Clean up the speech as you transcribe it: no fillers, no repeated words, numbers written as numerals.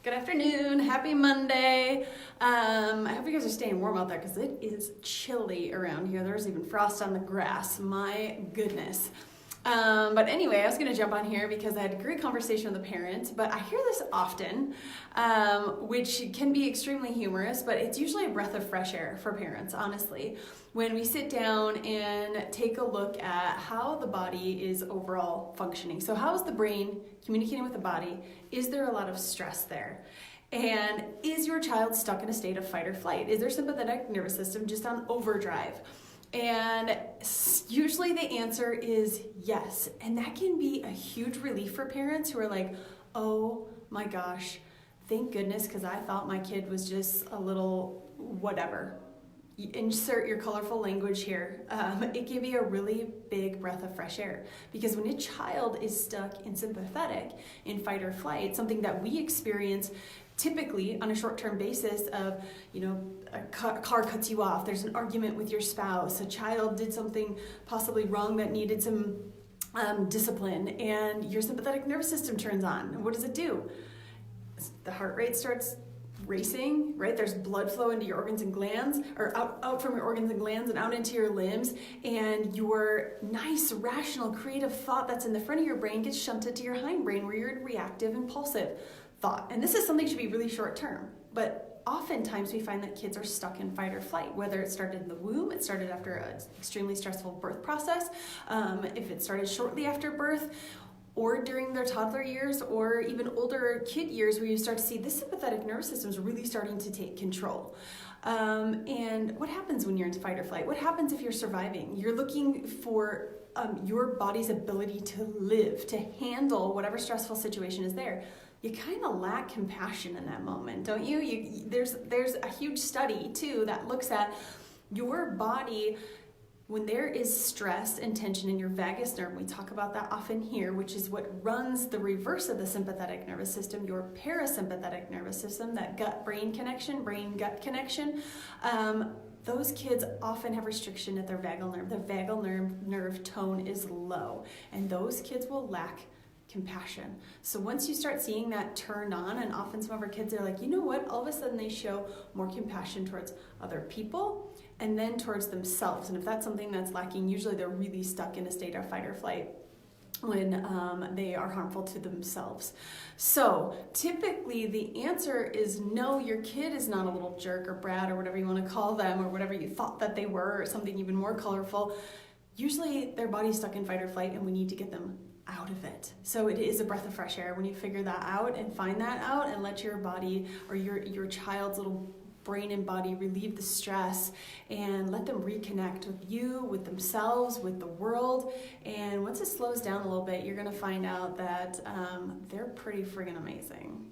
Good afternoon, happy Monday. I hope you guys are staying warm out there because it is chilly around here. There's even frost on the grass, my goodness. But anyway, I was gonna jump on here because I had a great conversation with a parent, but I hear this often, which can be extremely humorous, but it's usually a breath of fresh air for parents, honestly. When we sit down and take a look at how the body is overall functioning. So how is the brain communicating with the body? Is there a lot of stress there? And is your child stuck in a state of fight or flight? Is their sympathetic nervous system just on overdrive? And usually the answer is yes. And that can be a huge relief for parents who are like, oh my gosh, thank goodness, because I thought my kid was just a little whatever. Insert your colorful language here. It can be a really big breath of fresh air, because when a child is stuck in sympathetic, in fight or flight, something that we experience typically on a short-term basis of, a car cuts you off, there's an argument with your spouse, a child did something possibly wrong that needed some discipline, and your sympathetic nervous system turns on. And what does it do? The heart rate starts racing, right? There's blood flow into your organs and glands, or out from your organs and glands and out into your limbs, and your nice, rational, creative thought that's in the front of your brain gets shunted to your hindbrain where you're in reactive, impulsive thought. And this is something that should be really short term, but oftentimes we find that kids are stuck in fight or flight, whether it started in the womb, it started after an extremely stressful birth process, if it started shortly after birth, or during their toddler years, or even older kid years, where you start to see this sympathetic nervous system is really starting to take control. And what happens when you're in fight or flight? What happens if you're surviving? You're looking for your body's ability to live, to handle whatever stressful situation is there. You kind of lack compassion in that moment, don't you? There's a huge study too that looks at your body. When there is stress and tension in your vagus nerve, we talk about that often here, which is what runs the reverse of the sympathetic nervous system, your parasympathetic nervous system, that gut-brain connection, brain-gut connection. Those kids often have restriction at their vagal nerve. The vagal nerve tone is low, and those kids will lack compassion. So once you start seeing that turned on, and often some of our kids are like, you know what, all of a sudden they show more compassion towards other people and then towards themselves. And if that's something that's lacking, usually they're really stuck in a state of fight or flight when they are harmful to themselves. So typically the answer is no, your kid is not a little jerk or brat or whatever you want to call them, or whatever you thought that they were, or something even more colorful. Usually their body's stuck in fight or flight, and we need to get them out of it. So it is a breath of fresh air when you figure that out and find that out, and let your body, or your child's little brain and body, relieve the stress and let them reconnect with you, with themselves, with the world. And once it slows down a little bit, you're going to find out that they're pretty friggin' amazing.